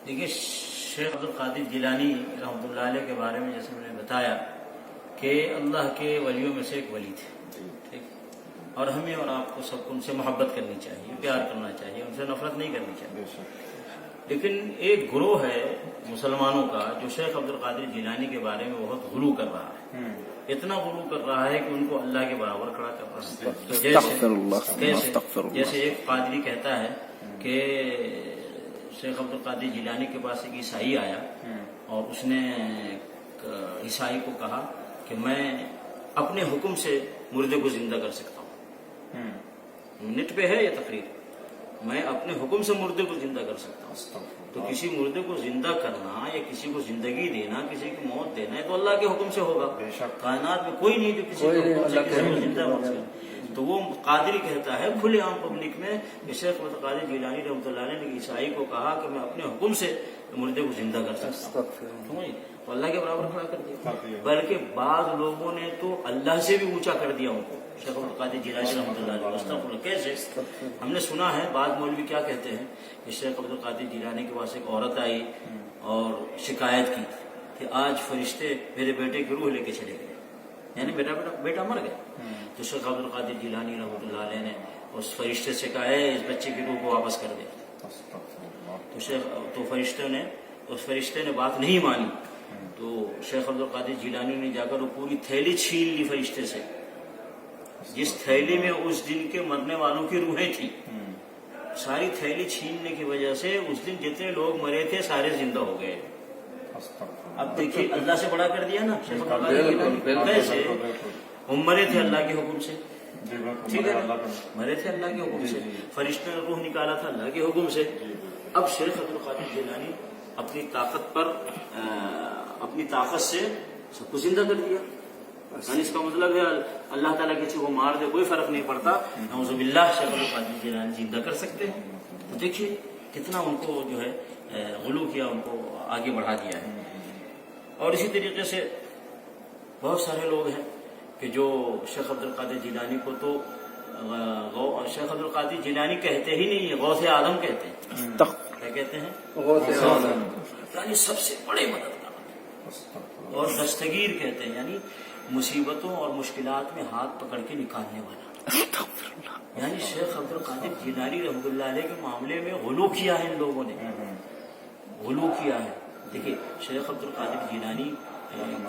دیکھیے شیخ عبد القادر جیلانی رحمۃ اللہ علیہ کے بارے میں جیسے میں نے بتایا کہ اللہ کے ولیوں میں سے ایک ولی تھے، ٹھیک، اور ہمیں اور آپ کو سب کو ان سے محبت کرنی چاہیے، پیار کرنا چاہیے، ان سے نفرت نہیں کرنی چاہیے۔ لیکن ایک گروہ ہے مسلمانوں کا جو شیخ عبد القادر جیلانی کے بارے میں بہت غلو کر رہا ہے، اتنا غلو کر رہا ہے کہ ان کو اللہ کے برابر کھڑا کر رہا ہے۔ جیسے ایک قادری کہتا ہے کہ شیخ عبد القادر جیلانی کے پاس ایک عیسائی آیا اور اس نے عیسائی کو کہا کہ میں اپنے حکم سے مردے کو زندہ کر سکتا ہوں۔ نیٹ پہ ہے یہ تقریر، میں اپنے حکم سے مردے کو زندہ کر سکتا ہوں۔ تو کسی مردے کو زندہ کرنا یا کسی کو زندگی دینا، کسی کی موت دینا ہے تو اللہ کے حکم سے ہوگا۔ کائنات میں کوئی نہیں جو کسی کے حکم سے کسی کو زندہ کر سکے۔ تو وہ قادری کہتا ہے کھلے عام پبلک میں کہ شیخ عبد القادر جیلانی رحمۃ اللہ علیہ نے عیسائی کو کہا کہ میں اپنے حکم سے مردے کو زندہ کر سکتا ہوں، تو اللہ کے برابر کھڑا کر دیا۔ بلکہ بعض لوگوں نے تو اللہ سے بھی اونچا کر دیا ان کو، شیخ عبد القادر جیلانی رحمۃ اللہ علیہ۔ کیسے؟ ہم نے سنا ہے بعض مولوی کیا کہتے ہیں کہ شیخ عبد القادر جیلانی کے پاس ایک عورت آئی اور شکایت کی کہ آج فرشتے میرے بیٹے کی روح لے کے چلے گئے، یعنی بیٹا مر گیا۔ تو شیخ عبد القادر جیلانی رحمۃ اللہ علیہ نے اس فرشتے سے کہا ہے اس بچے کی روح کو واپس کر دے۔ تو اس فرشتے نے بات نہیں مانی، تو شیخ عبد القادر جیلانی نے جا کر وہ پوری تھیلی چھین لی فرشتے سے، جس تھیلی میں اس دن کے مرنے والوں کی روحیں تھیں۔ ساری تھیلی چھیننے کی وجہ سے اس دن جتنے لوگ مرے تھے سارے زندہ ہو گئے۔ اب دیکھیے اللہ سے بڑا کر دیا نا شیخ عبد القادر جیلانی۔ کیسے؟ وہ مرے تھے اللہ کے حکم سے، ٹھیک ہے، مرے تھے اللہ کے حکم سے، فرشتے نے روح نکالا تھا اللہ کے حکم سے۔ اب شیخ عبد القادر جیلانی اپنی طاقت سے سب کو زندہ کر دیا۔ یعنی اس کا مطلب ہے اللہ تعالیٰ کسی کو مار دے کوئی فرق نہیں پڑتا، نعوذ باللہ شیخ عبد القادر جیلانی زندہ کر سکتے ہیں۔ تو دیکھیے کتنا ان کو جو ہے غلو کیا، ان کو آگے بڑھا دیا ہے۔ اور اسی طریقے سے بہت سارے لوگ ہیں کہ جو شیخ عبد القادر جیلانی کو تو شیخ عبد القادر جیلانی کہتے ہی نہیں، غوث اعظم کہتے ہیں۔ کیا کہتے ہیں؟ غوث اعظم، یعنی سب سے بڑے مددگار، اور دستگیر کہتے ہیں، یعنی مصیبتوں اور مشکلات میں ہاتھ پکڑ کے نکالنے والا۔ یعنی شیخ عبد القادر جیلانی رحمۃ اللہ علیہ کے معاملے میں غلو کیا ہے، ان لوگوں نے غلو کیا ہے۔ دیکھیے شیخ عبد القادر جیلانی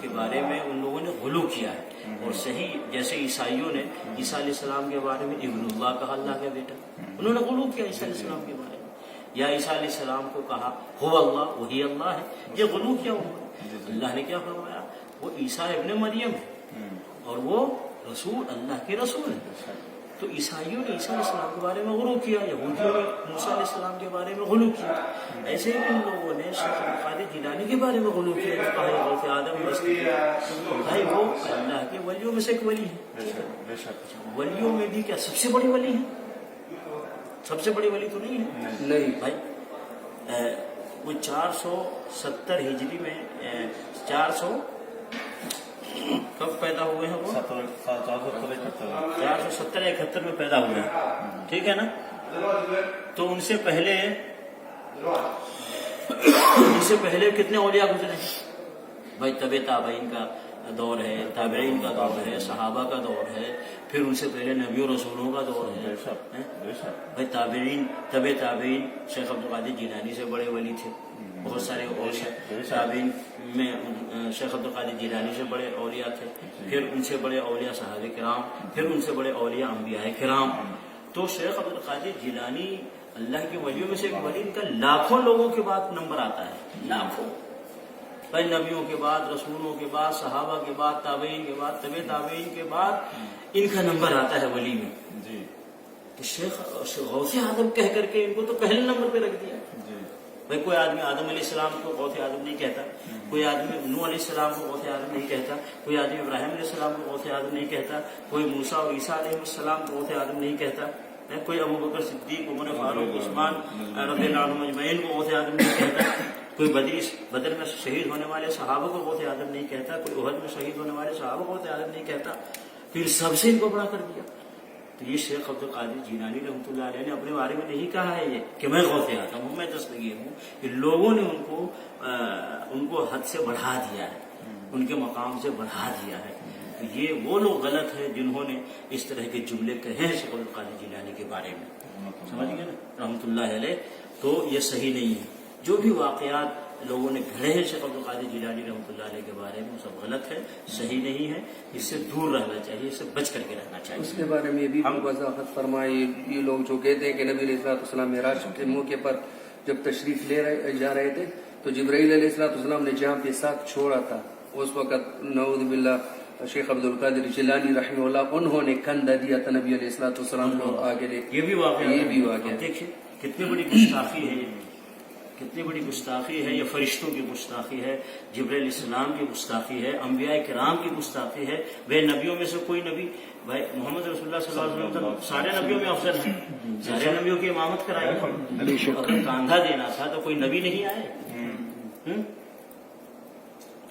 کے بارے میں ان لوگوں نے غلو کیا ہے، اور صحیح جیسے عیسائیوں نے عیسیٰ علیہ السلام کے بارے میں ابن اللہ کہا، اللہ کا بیٹا، انہوں نے غلو کیا عیسیٰ علیہ السلام کے بارے میں، یا عیسیٰ علیہ السلام کو کہا ہو اللہ، وہی اللہ ہے، یہ غلو کیا انہوں نے۔ اللہ نے کیا فرمایا؟ وہ عیسیٰ ابن مریم ہے اور وہ رسول، اللہ کے رسول ہے۔ تو عیسائیوں نے عیسیٰ علیہ السلام کے بارے میں غلو کیا، یہودیوں نے موسیٰ علیہ السلام کے بارے میں غلو کیا، ایسے ہی ان لوگوں نے شیخ عبد القادر جیلانی کے بارے میں غلو کیا، جو کہا غوث آدم بھائی وہ اللہ کے ولیوں میں سے ایک ولی ہے۔ ولیوں میں بھی کیا سب سے بڑی ولی ہے؟ سب سے بڑی ولی تو نہیں ہے بھائی۔ وہ 470 ہجری میں 400 کب پیدا ہوئے ہیں؟ وہ 470-71 میں پیدا ہوئے ہیں، ٹھیک ہے نا۔ تو ان سے پہلے کتنے اولیاء گزرے ہیں بھائی؟ تابعین کا دور ہے، تابعین کا دور ہے، صحابہ کا دور ہے، پھر ان سے پہلے نبی و رسولوں کا دور ہے بھائی۔ تابعین شیخ عبد القادر جیلانی سے بڑے ولی تھے، بہت سارے تابعین میں شیخ عبد القادر جیلانی سے بڑے اولیاء تھے، پھر ان سے بڑے اولیاء صحابہ کرام، پھر ان سے بڑے اولیاء انبیاء کرام۔ تو شیخ عبد القادر جیلانی اللہ کے ولیوں میں سے ایک ولی، ان کا لاکھوں لوگوں کے بعد نمبر آتا ہے، لاکھوں بھائی، نبیوں کے بعد، رسولوں کے بعد، صحابہ کے بعد، تابعین کے بعد، طبع تابعین کے بعد ان کا نمبر آتا ہے ولی میں۔ تو شیخ غوث اعظم کہہ کر کے ان کو تو پہلے نمبر پہ رکھ دیا بھائی۔ کوئی آدمی آدم علیہ السلام کو غوث اعظم نہیں کہتا، کوئی آدمی نوح علیہ السلام کو غوث اعظم نہیں کہتا، کوئی آدمی ابراہیم علیہ السلام کو غوث اعظم نہیں کہتا، کوئی موسیٰ اور عیسیٰ علیہ السلام کو غوث اعظم نہیں کہتا، کوئی ابو بکر صدیق، عمر فاروق، عثمان رضی اللہ عنہم اجمعین کو غوث اعظم نہیں کہتا، کوئی بدر میں شہید ہونے والے صحابہ کو غوث اعظم نہیں کہتا، کوئی احد میں شہید ہونے والے صحابہ کو غوث اعظم نہیں کہتا، پھر سب سے ان کو بڑا کر دیا۔ تو یہ شیخ عبد القادر جیلانی رحمۃ اللہ علیہ نے اپنے بارے میں نہیں کہا ہے یہ کہ میں غوث اعظم ہوں، میں دستگیر ہوں، کہ لوگوں نے ان کو حد سے بڑھا دیا ہے، ان کے مقام سے بڑھا دیا ہے. تو یہ وہ لوگ غلط ہیں جنہوں نے اس طرح کے جملے کہے ہیں شیخ عبد القادر جیلانی کے بارے میں، سمجھ گئے نا رحمۃ اللہ علیہ. تو یہ صحیح نہیں ہے. جو بھی واقعات لوگوں نے گھڑے ہیں شیخ عبد القادر جیلانی رحمۃ اللہ علیہ کے بارے میں وہ سب غلط ہے، صحیح نہیں ہے. اس سے دور رہنا چاہیے، اس سے بچ کر کے رہنا چاہیے. اس کے بارے میں بھی وضاحت فرمائی. یہ لوگ جو کہتے ہیں کہ نبی علیہ الصلوۃ والسلام معراج کے موقع پر جب تشریف جا رہے تھے تو جبرائیل علیہ الصلوۃ والسلام نے جہاں پہ ساتھ چھوڑا تھا اس وقت نعوذ باللہ شیخ عبد القادر جیلانی رحمہ اللہ انہوں نے کندھا دیا تھا نبی علیہ الصلوۃ والسلام کو آگے لے. یہ بھی واقعہ دیکھیے کتنی بڑی گستاخی ہے، کتنی بڑی گستاخی ہے. یہ فرشتوں کی گستاخی ہے، جبرائیل علیہ السلام کی گستاخی ہے، انبیاء کرام کی گستاخی ہے. وہ نبیوں میں سے کوئی نبی، بھائی محمد رسول اللہ صلی اللہ علیہ وسلم سارے نبیوں میں افضل ہیں، سارے نبیوں کی امامت کرائی. اگر کاندھا دینا تھا تو کوئی نبی نہیں آئے؟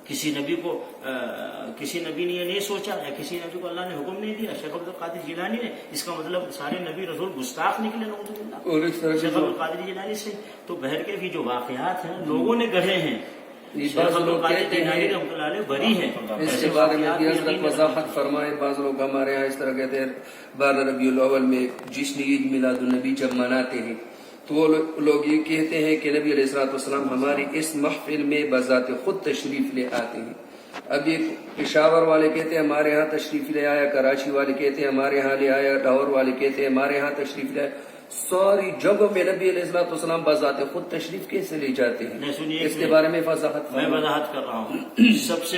کسی نبی نے یہ نہیں سوچا، یا کسی نبی کو اللہ نے حکم نہیں دیا. شیخ عبد القادر جیلانی نے، اس کا مطلب سارے نبی رسول گستاخ نکلے نعوذ باللہ شیخ عبد القادر جیلانی سے. تو بہر کے بھی جو واقعات ہیں لوگوں نے گڑھے ہیں، شیخ عبد القادر جیلانی رحمۃ اللہ علیہ بری ہیں. اس کے بارے میں بھی حضرت وضاحت فرمائے. بعض لوگ ہمارے یہاں اس طرح کہتے ہیں 12 ربیع الاول میں جشن عید میلاد النبی جب مناتے ہیں تو وہ لوگ یہ کہتے ہیں کہ نبی علیہ الصلوۃ والسلام ہماری اس محفل میں بذات خود تشریف لے آتے ہیں. اب یہ پشاور والے کہتے ہیں ہمارے ہاں تشریف لے آیا، کراچی والے کہتے ہیں ہمارے ہاں لے آیا، لاہور والے کہتے ہیں ہمارے ہاں تشریف لے آیا. ساری جگہوں میں نبی علیہ الصلوۃ والسلام بذات خود تشریف کیسے لے جاتے ہیں؟ اس کے بارے میں میں وضاحت کر رہا ہوں. سب سے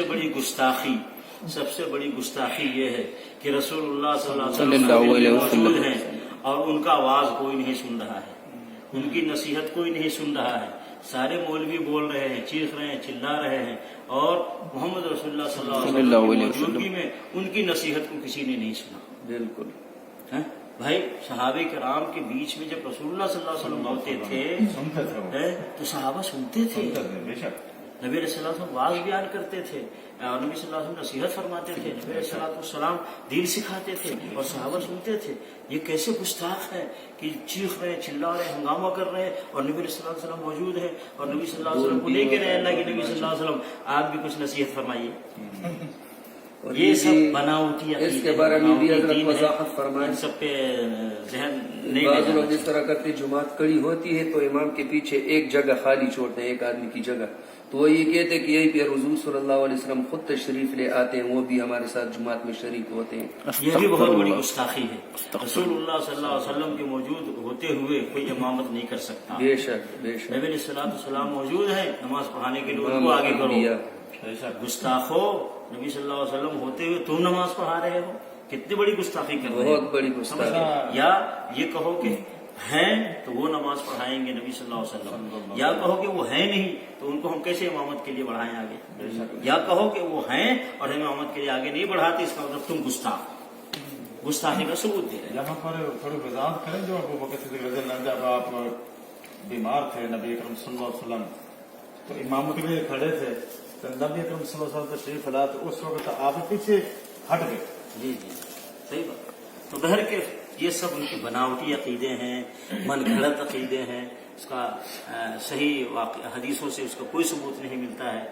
بڑی گستاخی یہ ہے کہ رسول اللہ صلی اللہ علیہ وسلم ہیں اور ان کا آواز کوئی نہیں سن رہا ہے، ان کی نصیحت کوئی نہیں سن رہا ہے. سارے مولوی بول رہے ہیں، چیخ رہے ہیں، چلا رہے ہیں، اور محمد رسول اللہ صلی اللہ علیہ وسلم کی موجودگی میں ان کی نصیحت کو کسی نے نہیں سنا. بالکل بھائی، صحابہ کرام کے بیچ میں جب رسول اللہ صلی اللہ علیہ وسلم ہوتے تھے تو صحابہ سنتے تھے. نبی علیہ الصلوۃ والسلام واعظ بیان کرتے تھے اور نبی صلی اللہ علیہ وسلم نصیحت فرماتے تھے، نبی علیہ الصلوۃ والسلام دین سکھاتے تھے اور صحابہ سنتے تھے. یہ کیسے گستاخ ہے کہ چیخ رہے، چلا رہے، ہنگامہ کر رہے اور نبی علیہ الصلوۃ والسلام موجود ہے اور نبی صلی اللہ علیہ وسلم کو لے کے رہے. اللہ کے نبی صلی اللہ علیہ وسلم آپ بھی کچھ نصیحت فرمائیے. یہ سب بناوٹی اس کے بارے میں بھی حضرت وضاحت فرمائے. سب پہ ذہن نہیں. بعض لوگ اس طرح کرتے، جماعت کڑی ہوتی ہے تو امام کے پیچھے ایک جگہ خالی چھوڑتے ہیں، ایک آدمی کی جگہ، تو وہ یہ کہتے ہیں کہ یہی پہ حضور صلی اللہ علیہ وسلم خود تشریف لے آتے ہیں، وہ بھی ہمارے ساتھ جماعت میں شریک ہوتے ہیں. یہ بھی بہت بڑی گستاخی ہے. رسول اللہ صلی اللہ علیہ وسلم کے موجود ہوتے ہوئے کوئی امامت نہیں کر سکتا. بے شک بے شک. نبی علیہ الصلوۃ والسلام موجود ہے، نماز پڑھانے کے لیے ان کو آگے کرو. گستاخو، نبی صلی اللہ علیہ وسلم ہوتے ہوئے تم نماز پڑھا رہے ہو، کتنی بڑی گستاخی کر رہے ہو. بہت بڑی گستاخی. یا یہ کہو کہ ہیں تو وہ نماز پڑھائیں گے نبی صلی اللہ علیہ وسلم، یا کہو کہ وہ ہیں نہیں تو ان کو ہم کیسے امامت کے لیے بڑھائیں آگے، یا کہو کہ وہ ہیں اور ہم امامت کے لیے آگے نہیں بڑھاتے، اس کا مطلب تم گستاخی کا ثبوت دے رہے. یہاں پر تھوڑی وضاحت کریں. جو ابو بکر صدیق رضی اللہ عنہ جب آپ بیمار تھے، نبی اکرم صلی اللہ علیہ وسلم تو امامت کے لیے کھڑے تھے، تو نبی اکرم صلی اللہ علیہ وسلم تشریف لا تو اس وقت آپ پیچھے ہٹ گئے. جی صحیح بات. تو بہر کے یہ سب ان کی بناوٹی عقیدے ہیں، من گھڑت عقیدے ہیں. اس کا صحیح حدیثوں سے اس کا کوئی ثبوت نہیں ملتا ہے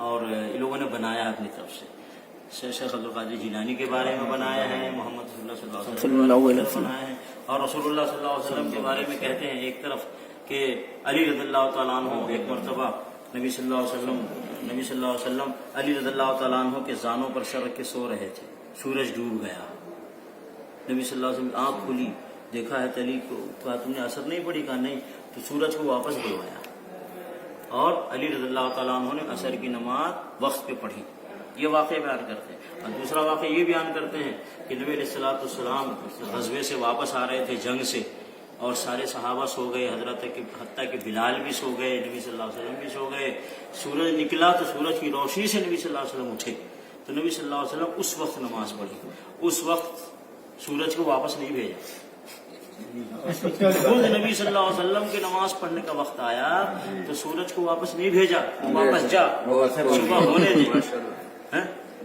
اور ان لوگوں نے بنایا اپنی طرف سے. شیخ عبد القادر جیلانی کے بارے میں بنایا ہے، محمد صلی اللہ علیہ وسلم بنایا ہے، اور رسول اللہ صلی اللہ علیہ وسلم کے بارے میں کہتے ہیں ایک طرف کہ علی رضی اللہ تعالیٰ عنہ ایک مرتبہ نبی صلی اللہ علیہ وسلم علی رضی اللہ تعالیٰ عنہ کے زانوں پر سر رکھ کے سو رہے تھے. سورج ڈوب گیا، نبی صلی اللہ علیہ وسلم آنکھ کھلی، دیکھا ہے علی کو، کہا تم نے اثر نہیں پڑی؟ کہا نہیں. تو سورج کو واپس بلوایا اور علی رضی اللہ تعالیٰ عنہ نے عصر کی نماز وقت پہ پڑھی. یہ واقعہ بیان کرتے ہیں. اور دوسرا واقعہ یہ بیان کرتے ہیں کہ نبی علیہ الصلوۃ والسلام غزوے سے واپس آ رہے تھے، جنگ سے، اور سارے صحابہ سو گئے، حتیٰ کہ بلال بھی سو گئے، نبی صلی اللہ علیہ وسلم بھی سو گئے. سورج نکلا تو سورج کی روشنی سے نبی صلی اللہ علیہ وسلم اٹھے تو نبی صلی اللہ علیہ وسلم اس وقت نماز پڑھی. اس وقت سورج کو واپس نہیں بھیجا. خود نبی صلی اللہ علیہ وسلم کی نماز پڑھنے کا وقت آیا تو سورج کو واپس نہیں بھیجا، واپس جا، صبح ہونے دے.